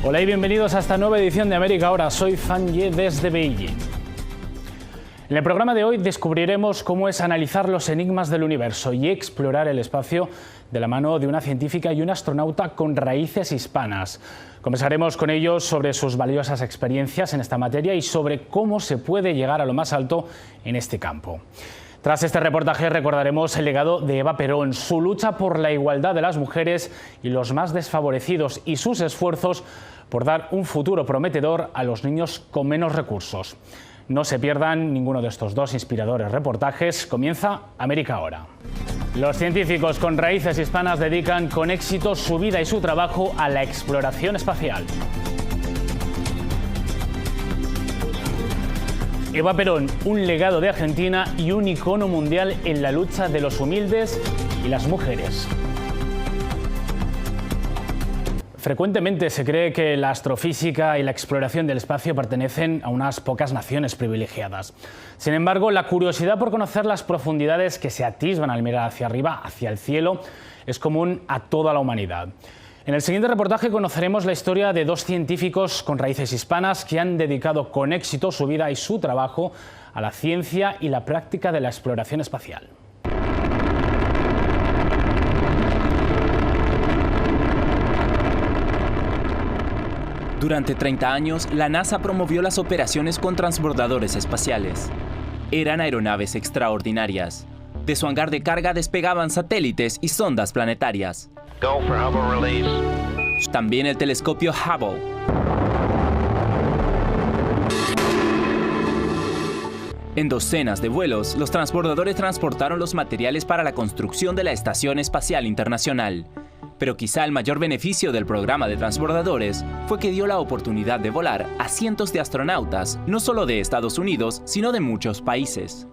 Hola y bienvenidos a esta nueva edición de América Ahora. Soy Fan Ye desde Beijing. En el programa de hoy descubriremos cómo es analizar los enigmas del universo y explorar el espacio de la mano de una científica y un astronauta con raíces hispanas. Conversaremos con ellos sobre sus valiosas experiencias en esta materia y sobre cómo se puede llegar a lo más alto en este campo. Tras este reportaje recordaremos el legado de Eva Perón, su lucha por la igualdad de las mujeres y los más desfavorecidos y sus esfuerzos por dar un futuro prometedor a los niños con menos recursos. No se pierdan ninguno de estos dos inspiradores reportajes. Comienza América Ahora. Los científicos con raíces hispanas dedican con éxito su vida y su trabajo a la exploración espacial. Eva Perón, un legado de Argentina y un icono mundial en la lucha de los humildes y las mujeres. Frecuentemente se cree que la astrofísica y la exploración del espacio pertenecen a unas pocas naciones privilegiadas. Sin embargo, la curiosidad por conocer las profundidades que se atisban al mirar hacia arriba, hacia el cielo, es común a toda la humanidad. En el siguiente reportaje conoceremos la historia de dos científicos con raíces hispanas que han dedicado con éxito su vida y su trabajo a la ciencia y la práctica de la exploración espacial. Durante 30 años, la NASA promovió las operaciones con transbordadores espaciales. Eran aeronaves extraordinarias. De su hangar de carga despegaban satélites y sondas planetarias. Go for Hubble release. También el telescopio Hubble. En docenas de vuelos, los transbordadores transportaron los materiales para la construcción de la Estación Espacial Internacional. Pero quizá el mayor beneficio del programa de transbordadores fue que dio la oportunidad de volar a cientos de astronautas, no solo de Estados Unidos, sino de muchos países.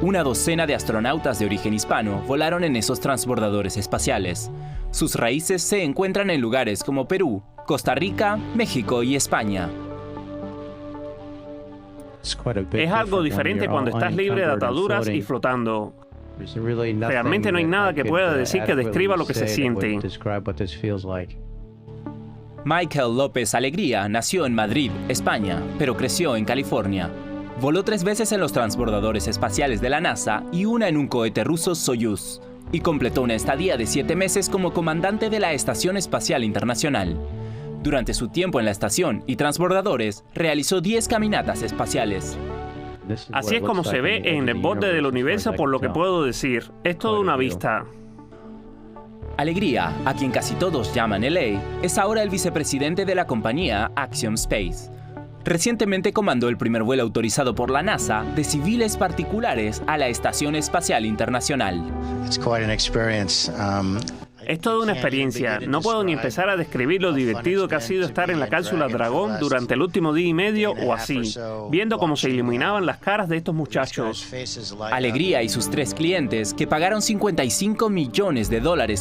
Una docena de astronautas de origen hispano volaron en esos transbordadores espaciales. Sus raíces se encuentran en lugares como Perú, Costa Rica, México y España. Es algo diferente cuando estás libre de ataduras y flotando. Realmente no hay nada que pueda decir que describa lo que se siente. Michael López Alegría nació en Madrid, España, pero creció en California. Voló 3 veces en los transbordadores espaciales de la NASA y una en un cohete ruso Soyuz, y completó una estadía de 7 meses como comandante de la Estación Espacial Internacional. Durante su tiempo en la estación y transbordadores, realizó 10 caminatas espaciales. Así es como se ve en el borde del universo, por lo que puedo decir. Es toda una vista. Alegría, a quien casi todos llaman LA, es ahora el vicepresidente de la compañía Axiom Space. Recientemente comandó el primer vuelo autorizado por la NASA de civiles particulares a la Estación Espacial Internacional. Es toda una experiencia. No puedo ni empezar a describir lo divertido que ha sido estar en la cápsula Dragón durante el último día y medio o así, viendo cómo se iluminaban las caras de estos muchachos. Alegría y sus 3 clientes, que pagaron $55 millones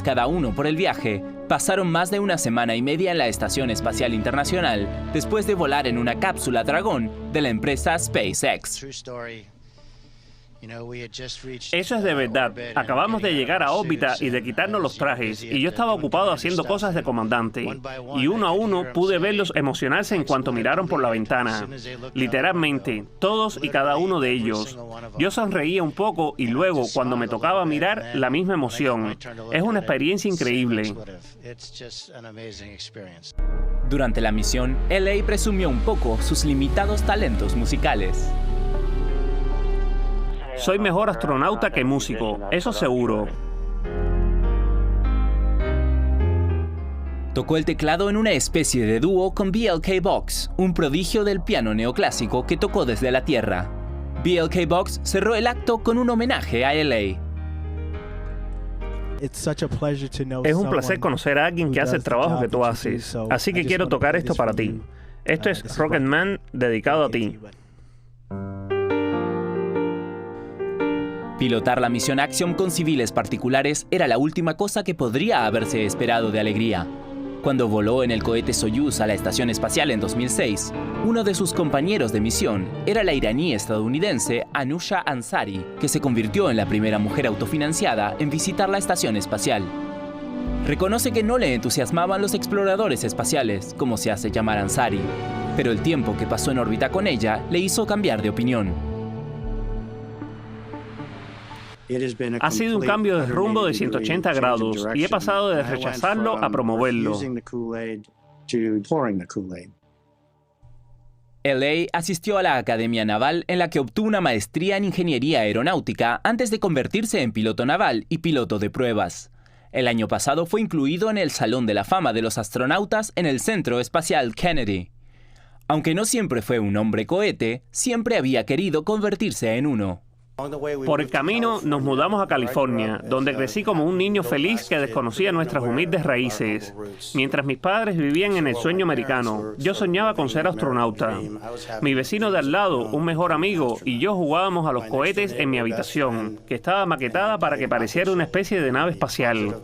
cada uno por el viaje, pasaron más de 1 semana y media en la Estación Espacial Internacional después de volar en una cápsula Dragón de la empresa SpaceX. Eso es de verdad. Acabamos de llegar a órbita y de quitarnos los trajes, y yo estaba ocupado haciendo cosas de comandante. Y uno a uno pude verlos emocionarse en cuanto miraron por la ventana. Literalmente, todos y cada uno de ellos. Yo sonreía un poco y luego, cuando me tocaba mirar, la misma emoción. Es una experiencia increíble. Durante la misión, LA presumió un poco sus limitados talentos musicales. Soy mejor astronauta que músico, eso seguro. Tocó el teclado en una especie de dúo con BLK Box, un prodigio del piano neoclásico que tocó desde la Tierra. BLK Box cerró el acto con un homenaje a LA. Es un placer conocer a alguien que hace el trabajo que tú haces, así que quiero tocar esto para ti. Esto es Rocket Man, dedicado a ti. Pilotar la misión Axiom con civiles particulares era la última cosa que podría haberse esperado de Alegría. Cuando voló en el cohete Soyuz a la Estación Espacial en 2006, uno de sus compañeros de misión era la iraní-estadounidense Anousheh Ansari, que se convirtió en la primera mujer autofinanciada en visitar la Estación Espacial. Reconoce que no le entusiasmaban los exploradores espaciales, como se hace llamar Ansari, pero el tiempo que pasó en órbita con ella le hizo cambiar de opinión. Ha sido un cambio de rumbo de 180 grados y he pasado de rechazarlo a promoverlo. LA asistió a la Academia Naval en la que obtuvo una maestría en Ingeniería Aeronáutica antes de convertirse en piloto naval y piloto de pruebas. El año pasado fue incluido en el Salón de la Fama de los Astronautas en el Centro Espacial Kennedy. Aunque no siempre fue un hombre cohete, siempre había querido convertirse en uno. Por el camino nos mudamos a California, donde crecí como un niño feliz que desconocía nuestras humildes raíces. Mientras mis padres vivían en el sueño americano, yo soñaba con ser astronauta. Mi vecino de al lado, un mejor amigo, y yo jugábamos a los cohetes en mi habitación, que estaba maquetada para que pareciera una especie de nave espacial.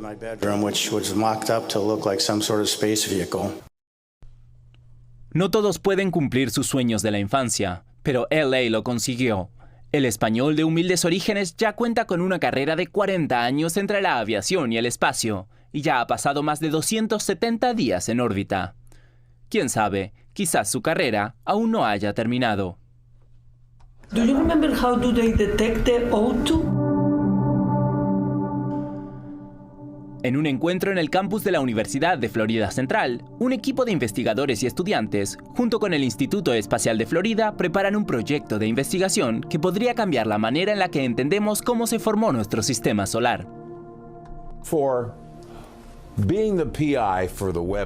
No todos pueden cumplir sus sueños de la infancia, pero LA lo consiguió. El español de humildes orígenes ya cuenta con una carrera de 40 años entre la aviación y el espacio, y ya ha pasado más de 270 días en órbita. Quién sabe, quizás su carrera aún no haya terminado. Do you remember how do they detect the O2? En un encuentro en el campus de la Universidad de Florida Central, un equipo de investigadores y estudiantes, junto con el Instituto Espacial de Florida, preparan un proyecto de investigación que podría cambiar la manera en la que entendemos cómo se formó nuestro sistema solar.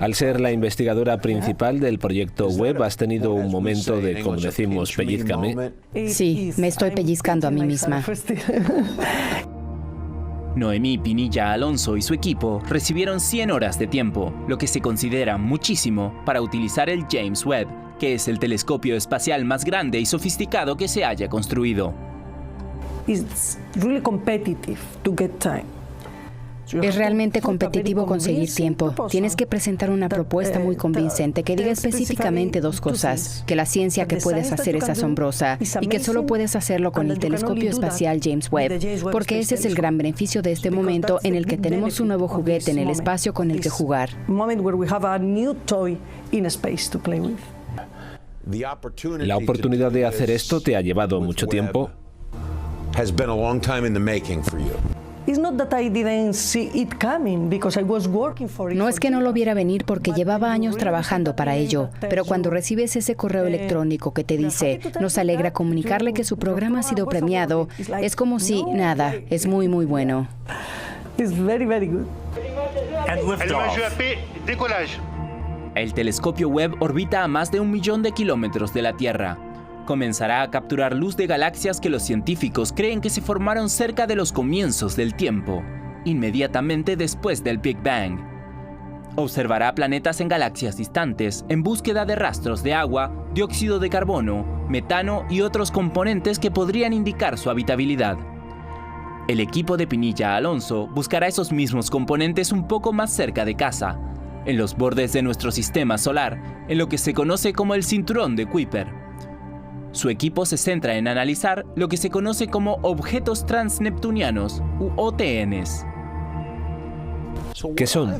Al ser la investigadora principal del proyecto Webb, ¿has tenido un momento de, como decimos, pellízcame? Sí, me estoy pellizcando a mí misma. Noemí Pinilla Alonso y su equipo recibieron 100 horas de tiempo, lo que se considera muchísimo para utilizar el James Webb, que es el telescopio espacial más grande y sofisticado que se haya construido. Es realmente competitivo conseguir tiempo. Tienes que presentar una propuesta muy convincente que diga específicamente dos cosas: que la ciencia que puedes hacer es asombrosa y que solo puedes hacerlo con el telescopio espacial James Webb, porque ese es el gran beneficio de este momento en el que tenemos un nuevo juguete en el espacio con el que jugar. La oportunidad de hacer esto te ha llevado mucho tiempo. No es que no lo viera venir porque llevaba años trabajando para ello, pero cuando recibes ese correo electrónico que te dice, nos alegra comunicarle que su programa ha sido premiado, es como si, nada, es muy muy bueno. El telescopio Webb orbita a más de 1 millón de kilómetros de la Tierra. Comenzará a capturar luz de galaxias que los científicos creen que se formaron cerca de los comienzos del tiempo, inmediatamente después del Big Bang. Observará planetas en galaxias distantes en búsqueda de rastros de agua, dióxido de carbono, metano y otros componentes que podrían indicar su habitabilidad. El equipo de Pinilla Alonso buscará esos mismos componentes un poco más cerca de casa, en los bordes de nuestro sistema solar, en lo que se conoce como el cinturón de Kuiper. Su equipo se centra en analizar lo que se conoce como objetos transneptunianos u OTNs. ¿Qué son?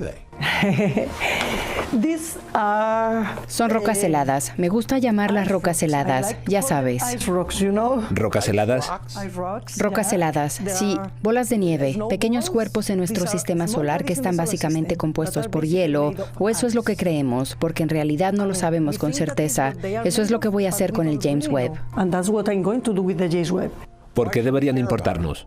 Son rocas heladas. Me gusta llamarlas rocas heladas, ya sabes. ¿Rocas heladas? Rocas heladas, sí, bolas de nieve, pequeños cuerpos en nuestro sistema solar que están básicamente compuestos por hielo, o eso es lo que creemos, porque en realidad no lo sabemos con certeza. Eso es lo que voy a hacer con el James Webb. ¿Por qué deberían importarnos?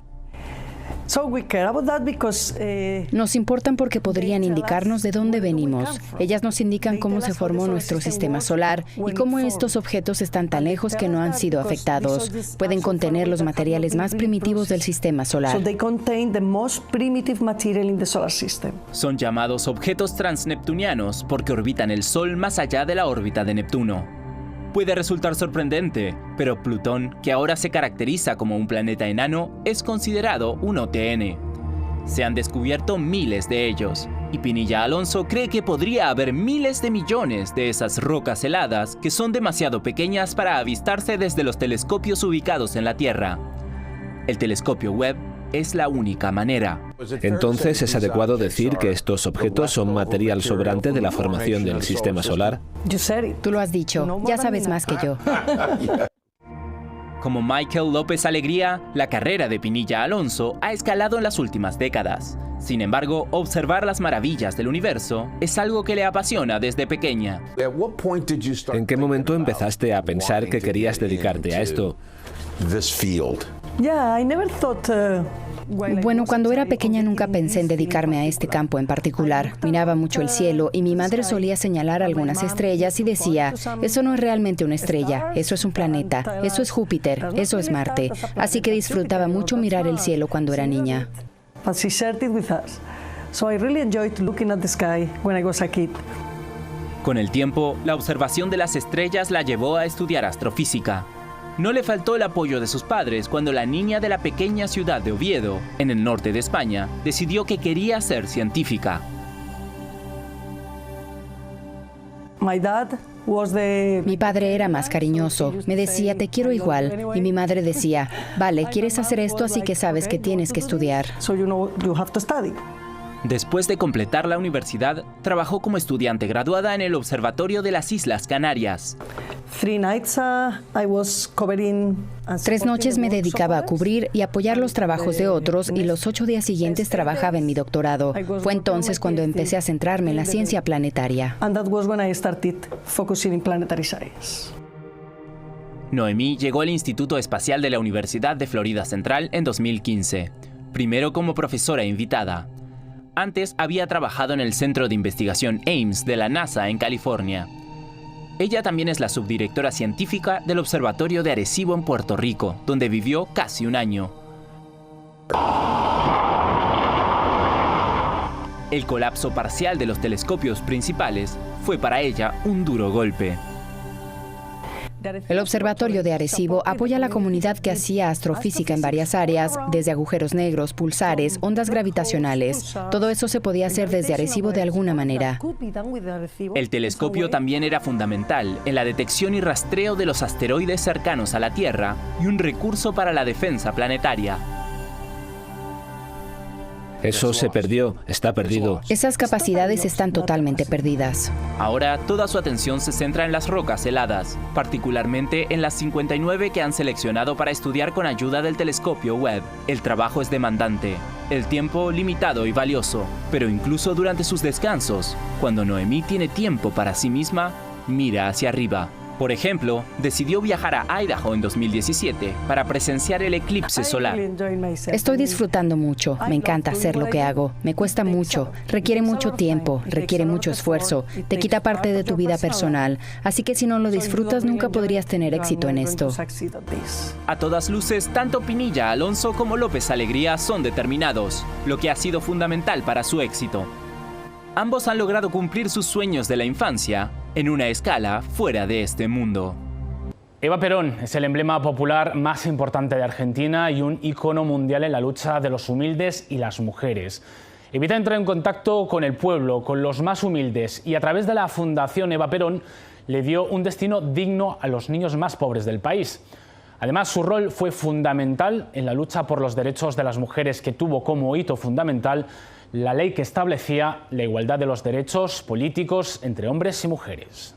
Nos importan porque podrían indicarnos de dónde venimos. Ellas nos indican cómo se formó nuestro sistema solar y cómo estos objetos están tan lejos que no han sido afectados. Pueden contener los materiales más primitivos del sistema solar. Son llamados objetos transneptunianos porque orbitan el Sol más allá de la órbita de Neptuno. Puede resultar sorprendente, pero Plutón, que ahora se caracteriza como un planeta enano, es considerado un OTN. Se han descubierto miles de ellos, y Pinilla Alonso cree que podría haber miles de millones de esas rocas heladas que son demasiado pequeñas para avistarse desde los telescopios ubicados en la Tierra. El telescopio Webb es la única manera. Entonces, ¿es adecuado decir que estos objetos son material sobrante de la formación del sistema solar? Tú lo has dicho, ya sabes más que yo. Como Michael López Alegría, la carrera de Pinilla Alonso ha escalado en las últimas décadas. Sin embargo, observar las maravillas del universo es algo que le apasiona desde pequeña. ¿En qué momento empezaste a pensar que querías dedicarte a esto? Bueno, cuando era pequeña nunca pensé en dedicarme a este campo en particular. Miraba mucho el cielo y mi madre solía señalar algunas estrellas y decía, eso no es realmente una estrella, eso es un planeta, eso es Júpiter, eso es Marte. Así que disfrutaba mucho mirar el cielo cuando era niña. Con el tiempo, la observación de las estrellas la llevó a estudiar astrofísica. No le faltó el apoyo de sus padres cuando la niña de la pequeña ciudad de Oviedo, en el norte de España, decidió que quería ser científica. Mi padre era más cariñoso. Me decía, te quiero igual. Y mi madre decía, vale, quieres hacer esto, así que sabes que tienes que estudiar. Después de completar la universidad, trabajó como estudiante graduada en el Observatorio de las Islas Canarias. 3 noches me dedicaba a cubrir y apoyar los trabajos de otros y los 8 días siguientes trabajaba en mi doctorado. Fue entonces cuando empecé a centrarme en la ciencia planetaria. Noemí llegó al Instituto Espacial de la Universidad de Florida Central en 2015, primero como profesora invitada. Antes había trabajado en el Centro de Investigación Ames de la NASA en California. Ella también es la subdirectora científica del Observatorio de Arecibo en Puerto Rico, donde vivió casi un año. El colapso parcial de los telescopios principales fue para ella un duro golpe. El Observatorio de Arecibo apoya a la comunidad que hacía astrofísica en varias áreas, desde agujeros negros, pulsares, ondas gravitacionales. Todo eso se podía hacer desde Arecibo de alguna manera. El telescopio también era fundamental en la detección y rastreo de los asteroides cercanos a la Tierra y un recurso para la defensa planetaria. Eso se perdió, está perdido. Esas capacidades están totalmente perdidas. Ahora toda su atención se centra en las rocas heladas, particularmente en las 59 que han seleccionado para estudiar con ayuda del telescopio Webb. El trabajo es demandante, el tiempo limitado y valioso, pero incluso durante sus descansos, cuando Noemí tiene tiempo para sí misma, mira hacia arriba. Por ejemplo, decidió viajar a Idaho en 2017 para presenciar el eclipse solar. Estoy disfrutando mucho, me encanta hacer lo que hago. Me cuesta mucho, requiere mucho tiempo, requiere mucho esfuerzo, te quita parte de tu vida personal. Así que si no lo disfrutas, nunca podrías tener éxito en esto. A todas luces, tanto Pinilla Alonso como López Alegría son determinados, lo que ha sido fundamental para su éxito. Ambos han logrado cumplir sus sueños de la infancia en una escala fuera de este mundo. Eva Perón es el emblema popular más importante de Argentina y un ícono mundial en la lucha de los humildes y las mujeres. Evita entrar en contacto con el pueblo, con los más humildes, y a través de la Fundación Eva Perón le dio un destino digno a los niños más pobres del país. Además, su rol fue fundamental en la lucha por los derechos de las mujeres, que tuvo como hito fundamental la ley que establecía la igualdad de los derechos políticos entre hombres y mujeres.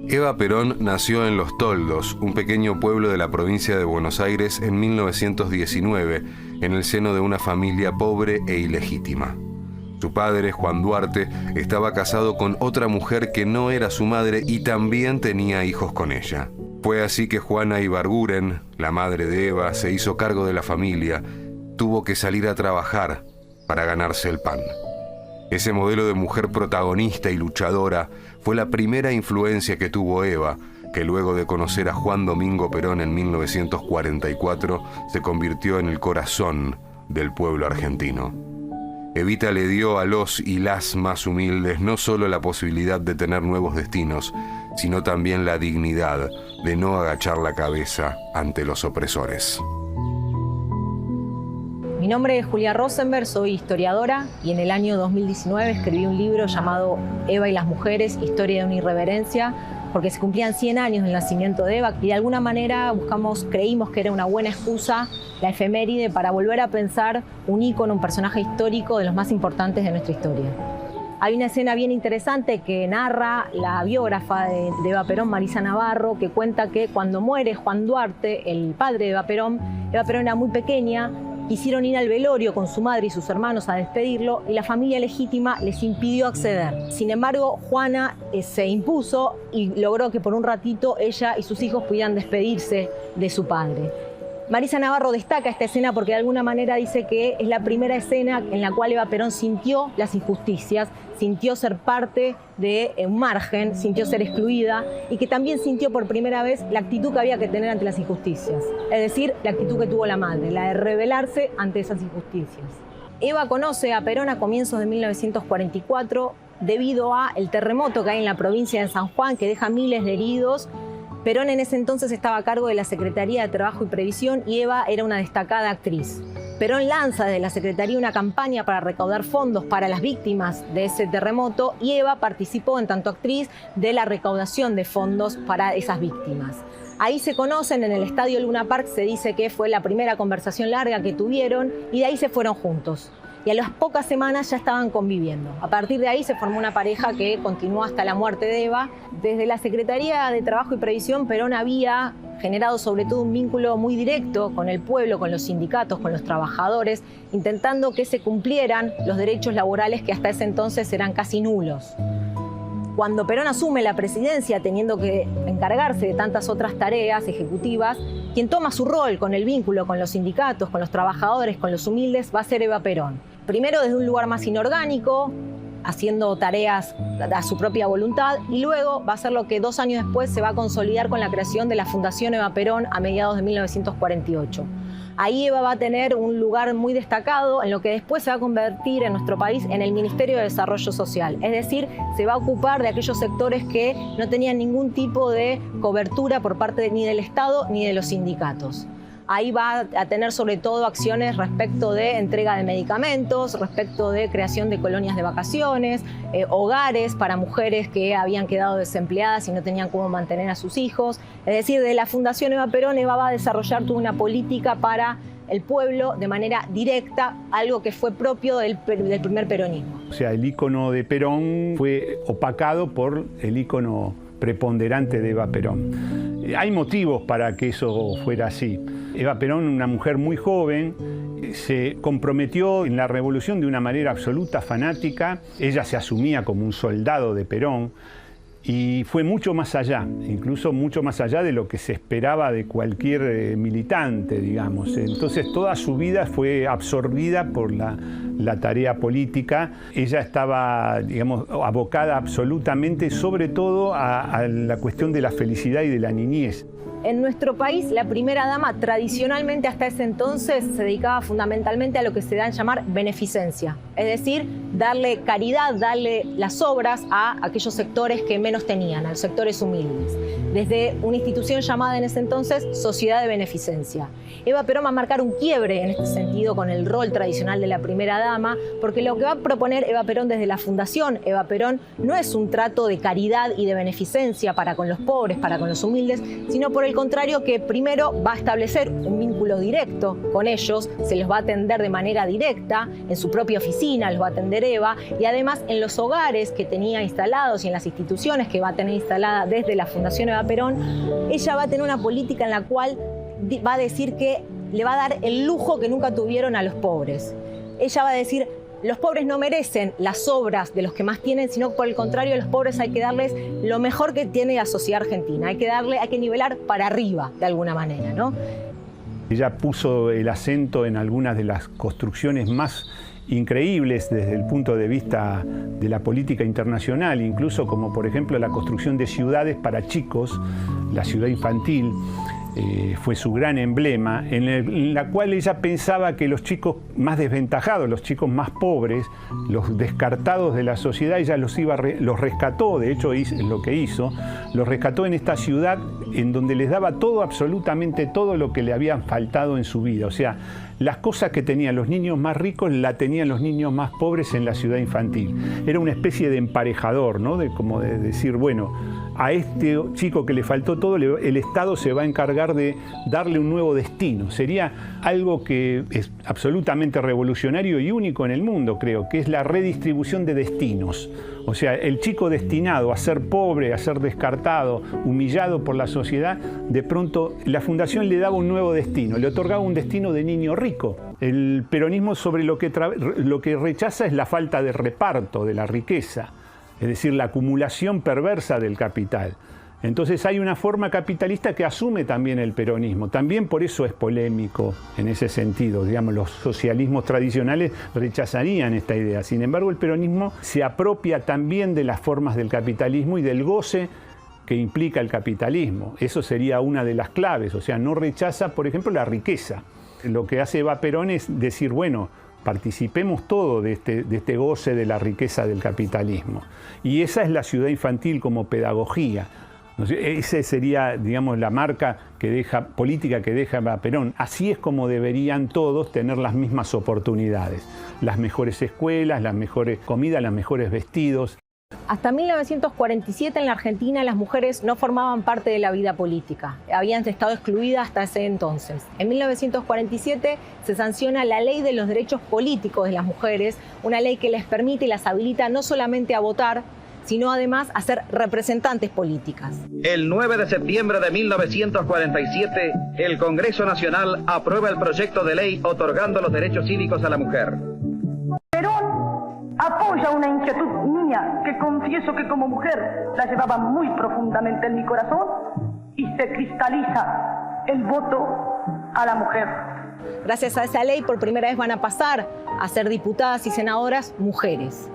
Eva Perón nació en Los Toldos, un pequeño pueblo de la provincia de Buenos Aires, en 1919, en el seno de una familia pobre e ilegítima. Su padre, Juan Duarte, estaba casado con otra mujer que no era su madre y también tenía hijos con ella. Fue así que Juana Ibarguren, la madre de Eva, se hizo cargo de la familia. Tuvo que salir a trabajar para ganarse el pan. Ese modelo de mujer protagonista y luchadora fue la primera influencia que tuvo Eva, que luego de conocer a Juan Domingo Perón en 1944, se convirtió en el corazón del pueblo argentino. Evita le dio a los y las más humildes no solo la posibilidad de tener nuevos destinos, sino también la dignidad de no agachar la cabeza ante los opresores. Mi nombre es Julia Rosenberg, soy historiadora y en el año 2019 escribí un libro llamado Eva y las mujeres, historia de una irreverencia, porque se cumplían 100 años del nacimiento de Eva y de alguna manera creímos que era una buena excusa la efeméride para volver a pensar un ícono, un personaje histórico de los más importantes de nuestra historia. Hay una escena bien interesante que narra la biógrafa de Eva Perón, Marisa Navarro, que cuenta que cuando muere Juan Duarte, el padre de Eva Perón era muy pequeña, quisieron ir al velorio con su madre y sus hermanos a despedirlo y la familia legítima les impidió acceder. Sin embargo, Juana se impuso y logró que por un ratito ella y sus hijos pudieran despedirse de su padre. Marisa Navarro destaca esta escena porque de alguna manera dice que es la primera escena en la cual Eva Perón sintió las injusticias, sintió ser parte de un margen, sintió ser excluida y que también sintió por primera vez la actitud que había que tener ante las injusticias. Es decir, la actitud que tuvo la madre, la de rebelarse ante esas injusticias. Eva conoce a Perón a comienzos de 1944 debido al terremoto que hay en la provincia de San Juan que deja miles de heridos. Perón en ese entonces estaba a cargo de la Secretaría de Trabajo y Previsión y Eva era una destacada actriz. Perón lanza desde la Secretaría una campaña para recaudar fondos para las víctimas de ese terremoto y Eva participó en tanto actriz de la recaudación de fondos para esas víctimas. Ahí se conocen en el Estadio Luna Park, se dice que fue la primera conversación larga que tuvieron y de ahí se fueron juntos. Y a las pocas semanas ya estaban conviviendo. A partir de ahí se formó una pareja que continuó hasta la muerte de Eva. Desde la Secretaría de Trabajo y Previsión, Perón había generado sobre todo un vínculo muy directo con el pueblo, con los sindicatos, con los trabajadores, intentando que se cumplieran los derechos laborales que hasta ese entonces eran casi nulos. Cuando Perón asume la presidencia, teniendo que encargarse de tantas otras tareas ejecutivas, quien toma su rol con el vínculo con los sindicatos, con los trabajadores, con los humildes, va a ser Eva Perón. Primero desde un lugar más inorgánico, haciendo tareas a su propia voluntad, y luego va a ser lo que 2 años después se va a consolidar con la creación de la Fundación Eva Perón a mediados de 1948. Ahí Eva va a tener un lugar muy destacado en lo que después se va a convertir en nuestro país en el Ministerio de Desarrollo Social. Es decir, se va a ocupar de aquellos sectores que no tenían ningún tipo de cobertura por parte ni del Estado ni de los sindicatos. Ahí va a tener sobre todo acciones respecto de entrega de medicamentos, respecto de creación de colonias de vacaciones, hogares para mujeres que habían quedado desempleadas y no tenían cómo mantener a sus hijos. Es decir, de la Fundación Eva Perón, Eva va a desarrollar toda una política para el pueblo de manera directa, algo que fue propio del primer peronismo. O sea, el ícono de Perón fue opacado por el ícono preponderante de Eva Perón. Hay motivos para que eso fuera así. Eva Perón, una mujer muy joven, se comprometió en la revolución de una manera absoluta, fanática. Ella se asumía como un soldado de Perón y fue mucho más allá, incluso mucho más allá de lo que se esperaba de cualquier militante, digamos. Entonces toda su vida fue absorbida por la tarea política. Ella estaba, digamos, abocada absolutamente, sobre todo a la cuestión de la felicidad y de la niñez. En nuestro país, la primera dama tradicionalmente hasta ese entonces se dedicaba fundamentalmente a lo que se da en llamar beneficencia, es decir, darle caridad, darle las obras a aquellos sectores que menos tenían, a los sectores humildes, desde una institución llamada en ese entonces Sociedad de Beneficencia. Eva Perón va a marcar un quiebre en este sentido con el rol tradicional de la primera dama, porque lo que va a proponer Eva Perón desde la Fundación Eva Perón no es un trato de caridad y de beneficencia para con los pobres, para con los humildes, sino por el contrario que primero va a establecer un vínculo directo con ellos, se los va a atender de manera directa, en su propia oficina los va a atender Eva, y además en los hogares que tenía instalados y en las instituciones que va a tener instalada desde la Fundación Eva Perón, ella va a tener una política en la cual va a decir que le va a dar el lujo que nunca tuvieron a los pobres. Ella va a decir: los pobres no merecen las obras de los que más tienen, sino por el contrario, a los pobres hay que darles lo mejor que tiene la sociedad argentina. Hay que nivelar para arriba, de alguna manera, ¿no? Ella puso el acento en algunas de las construcciones más increíbles desde el punto de vista de la política internacional, incluso como por ejemplo la construcción de ciudades para chicos, la ciudad infantil. Fue su gran emblema, en la cual ella pensaba que los chicos más desventajados, los chicos más pobres, los descartados de la sociedad, ella los rescató, de hecho es lo que hizo, los rescató en esta ciudad en donde les daba todo, absolutamente todo lo que le habían faltado en su vida. O sea, las cosas que tenían los niños más ricos la tenían los niños más pobres en la ciudad infantil. Era una especie de emparejador, ¿no? Como de decir, bueno, a este chico que le faltó todo, el Estado se va a encargar de darle un nuevo destino. Sería algo que es absolutamente revolucionario y único en el mundo, creo, que es la redistribución de destinos. O sea, el chico destinado a ser pobre, a ser descartado, humillado por la sociedad, de pronto la fundación le daba un nuevo destino, le otorgaba un destino de niño rico. El peronismo sobre lo que rechaza es la falta de reparto de la riqueza, es decir, la acumulación perversa del capital. Entonces hay una forma capitalista que asume también el peronismo. También por eso es polémico en ese sentido. Digamos, los socialismos tradicionales rechazarían esta idea. Sin embargo, el peronismo se apropia también de las formas del capitalismo y del goce que implica el capitalismo. Eso sería una de las claves. O sea, no rechaza, por ejemplo, la riqueza. Lo que hace Eva Perón es decir, bueno, participemos todo de este goce de la riqueza del capitalismo. Y esa es la ciudad infantil como pedagogía. Esa sería, digamos, la marca política que deja Eva Perón. Así es como deberían todos tener las mismas oportunidades. Las mejores escuelas, las mejores comidas, los mejores vestidos. Hasta 1947 en la Argentina las mujeres no formaban parte de la vida política. Habían estado excluidas hasta ese entonces. En 1947 se sanciona la Ley de los Derechos Políticos de las Mujeres, una ley que les permite y las habilita no solamente a votar, sino además a ser representantes políticas. El 9 de septiembre de 1947, el Congreso Nacional aprueba el proyecto de ley otorgando los derechos cívicos a la mujer. Perón apoya una inquietud mía que confieso que como mujer la llevaba muy profundamente en mi corazón y se cristaliza el voto a la mujer. Gracias a esa ley, por primera vez van a pasar a ser diputadas y senadoras mujeres.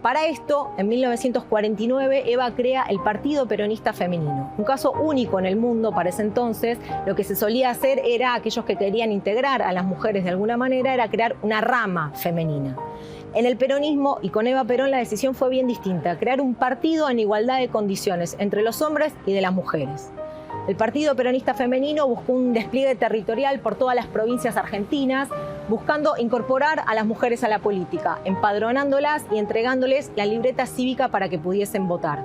Para esto, en 1949, Eva crea el Partido Peronista Femenino. Un caso único en el mundo para ese entonces. Lo que se solía hacer era, aquellos que querían integrar a las mujeres de alguna manera, era crear una rama femenina. En el peronismo y con Eva Perón la decisión fue bien distinta, crear un partido en igualdad de condiciones entre los hombres y de las mujeres. El Partido Peronista Femenino buscó un despliegue territorial por todas las provincias argentinas, buscando incorporar a las mujeres a la política, empadronándolas y entregándoles la libreta cívica para que pudiesen votar.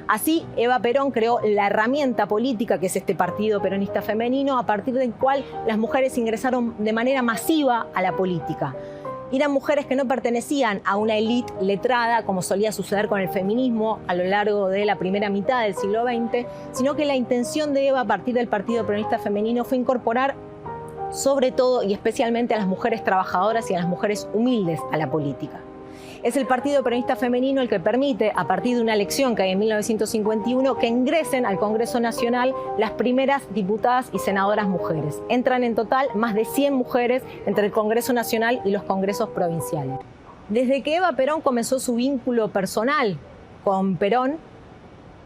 Así, Eva Perón creó la herramienta política que es este Partido Peronista Femenino, a partir del cual las mujeres ingresaron de manera masiva a la política. Eran mujeres que no pertenecían a una élite letrada, como solía suceder con el feminismo a lo largo de la primera mitad del siglo XX, sino que la intención de Eva a partir del Partido Peronista Femenino fue incorporar sobre todo y especialmente a las mujeres trabajadoras y a las mujeres humildes a la política. Es el Partido Peronista Femenino el que permite, a partir de una elección que hay en 1951, que ingresen al Congreso Nacional las primeras diputadas y senadoras mujeres. Entran en total más de 100 mujeres entre el Congreso Nacional y los congresos provinciales. Desde que Eva Perón comenzó su vínculo personal con Perón,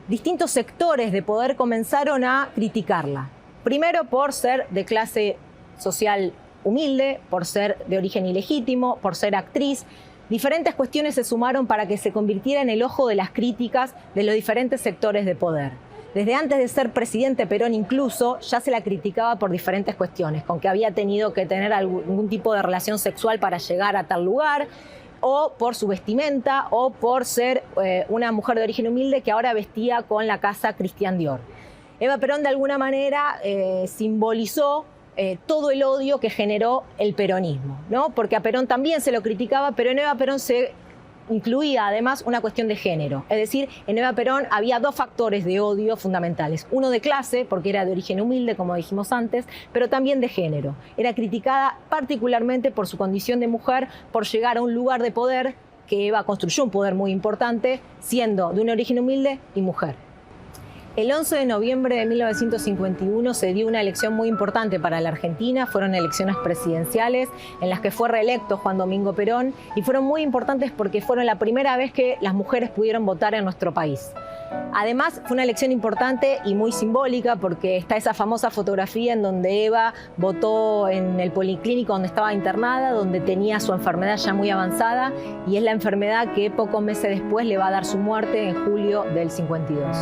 distintos sectores de poder comenzaron a criticarla. Primero por ser de clase social humilde, por ser de origen ilegítimo, por ser actriz. Diferentes cuestiones se sumaron para que se convirtiera en el ojo de las críticas de los diferentes sectores de poder. Desde antes de ser presidente Perón incluso, ya se la criticaba por diferentes cuestiones, con que había tenido que tener algún tipo de relación sexual para llegar a tal lugar, o por su vestimenta, o por ser una mujer de origen humilde que ahora vestía con la casa Christian Dior. Eva Perón de alguna manera simbolizó todo el odio que generó el peronismo, ¿no? Porque a Perón también se lo criticaba, pero en Eva Perón se incluía además una cuestión de género. Es decir, en Eva Perón había dos factores de odio fundamentales. Uno de clase, porque era de origen humilde, como dijimos antes, pero también de género. Era criticada particularmente por su condición de mujer, por llegar a un lugar de poder, que Eva construyó un poder muy importante, siendo de un origen humilde y mujer. El 11 de noviembre de 1951 se dio una elección muy importante para la Argentina. Fueron elecciones presidenciales en las que fue reelecto Juan Domingo Perón y fueron muy importantes porque fueron la primera vez que las mujeres pudieron votar en nuestro país. Además, fue una elección importante y muy simbólica porque está esa famosa fotografía en donde Eva votó en el policlínico donde estaba internada, donde tenía su enfermedad ya muy avanzada, y es la enfermedad que pocos meses después le va a dar su muerte en julio del 52.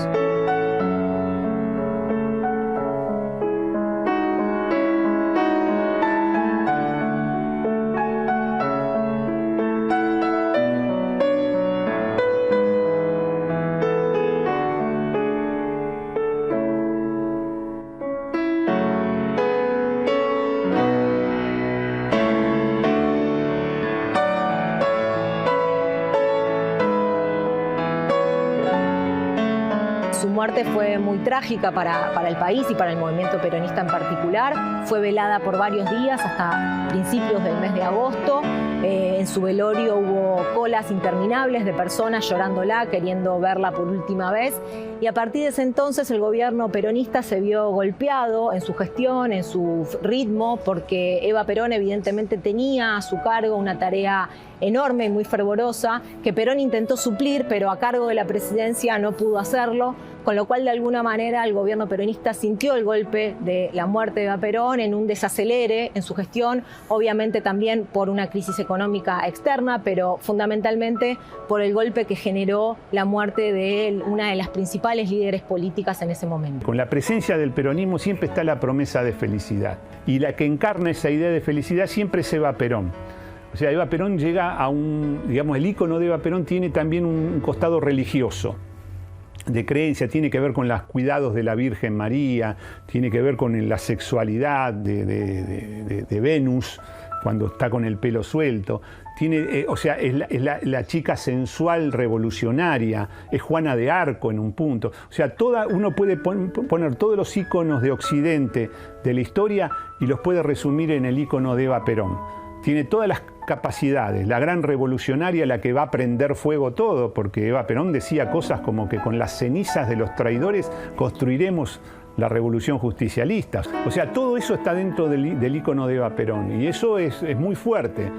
Su muerte fue muy trágica para el país y para el movimiento peronista en particular. Fue velada por varios días hasta principios del mes de agosto. En su velorio hubo colas interminables de personas llorándola, queriendo verla por última vez. Y a partir de ese entonces el gobierno peronista se vio golpeado en su gestión, en su ritmo, porque Eva Perón evidentemente tenía a su cargo una tarea enorme y muy fervorosa, que Perón intentó suplir, pero a cargo de la presidencia no pudo hacerlo, con lo cual de alguna manera el gobierno peronista sintió el golpe de la muerte de Eva Perón en un desacelere en su gestión, obviamente también por una crisis económica externa, pero fundamentalmente por el golpe que generó la muerte de una de las principales líderes políticas en ese momento. Con la presencia del peronismo siempre está la promesa de felicidad, y la que encarna esa idea de felicidad siempre es Eva Perón. O sea, Eva Perón llega a digamos, el ícono de Eva Perón tiene también un costado religioso, de creencia, tiene que ver con los cuidados de la Virgen María, tiene que ver con la sexualidad de Venus, cuando está con el pelo suelto. O sea, es la chica sensual revolucionaria, es Juana de Arco en un punto. O sea, uno puede poner todos los íconos de Occidente de la historia y los puede resumir en el ícono de Eva Perón. Tiene todas las capacidades, la gran revolucionaria, la que va a prender fuego todo, porque Eva Perón decía cosas como que con las cenizas de los traidores construiremos la revolución justicialista. O sea, todo eso está dentro del ícono de Eva Perón, y eso es muy fuerte.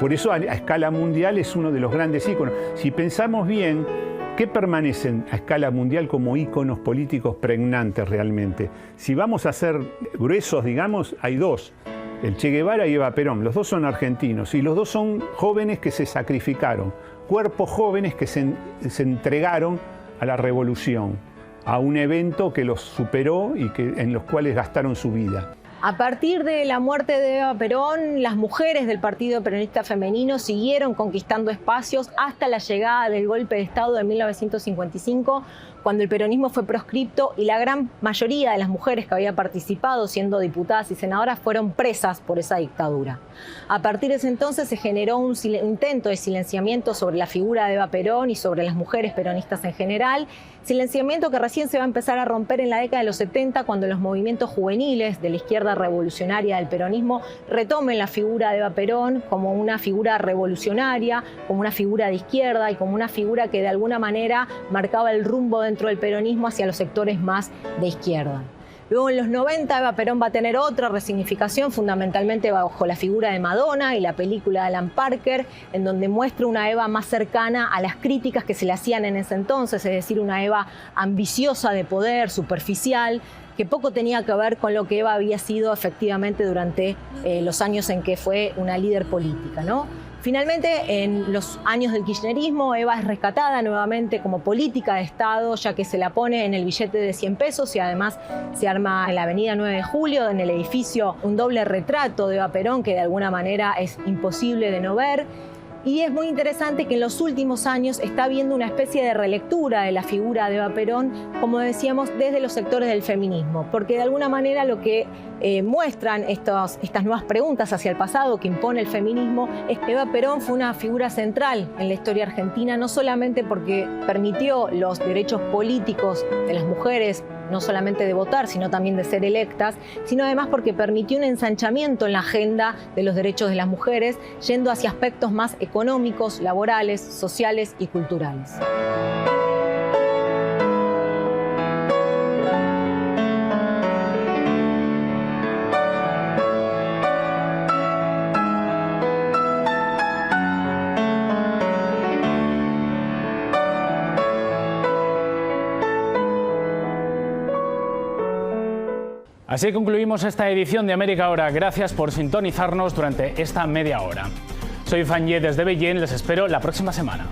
Por eso a escala mundial es uno de los grandes íconos. Si pensamos bien, ¿qué permanecen a escala mundial como íconos políticos pregnantes realmente? Si vamos a ser gruesos, digamos, hay dos. El Che Guevara y Eva Perón, los dos son argentinos y los dos son jóvenes que se sacrificaron, cuerpos jóvenes que se entregaron a la revolución, a un evento que los superó y en los cuales gastaron su vida. A partir de la muerte de Eva Perón, las mujeres del Partido Peronista Femenino siguieron conquistando espacios hasta la llegada del golpe de Estado de 1955, cuando el peronismo fue proscripto y la gran mayoría de las mujeres que habían participado siendo diputadas y senadoras fueron presas por esa dictadura. A partir de ese entonces se generó un intento de silenciamiento sobre la figura de Eva Perón y sobre las mujeres peronistas en general, silenciamiento que recién se va a empezar a romper en la década de los 70, cuando los movimientos juveniles de la izquierda revolucionaria del peronismo retomen la figura de Eva Perón como una figura revolucionaria, como una figura de izquierda y como una figura que de alguna manera marcaba el rumbo dentro del peronismo hacia los sectores más de izquierda. Luego en los 90 Eva Perón va a tener otra resignificación, fundamentalmente bajo la figura de Madonna y la película de Alan Parker, en donde muestra una Eva más cercana a las críticas que se le hacían en ese entonces, es decir, una Eva ambiciosa de poder, superficial, que poco tenía que ver con lo que Eva había sido efectivamente durante los años en que fue una líder política, ¿no? Finalmente, en los años del kirchnerismo, Eva es rescatada nuevamente como política de Estado, ya que se la pone en el billete de 100 pesos y además se arma en la avenida 9 de Julio, en el edificio, un doble retrato de Eva Perón que de alguna manera es imposible de no ver. Y es muy interesante que en los últimos años está habiendo una especie de relectura de la figura de Eva Perón, como decíamos, desde los sectores del feminismo, porque de alguna manera lo que muestran estas nuevas preguntas hacia el pasado que impone el feminismo es que Eva Perón fue una figura central en la historia argentina, no solamente porque permitió los derechos políticos de las mujeres, no solamente de votar, sino también de ser electas, sino además porque permitió un ensanchamiento en la agenda de los derechos de las mujeres, yendo hacia aspectos más económicos, laborales, sociales y culturales. Así concluimos esta edición de América Ahora. Gracias por sintonizarnos durante esta media hora. Soy Fan Ye desde Beijing, les espero la próxima semana.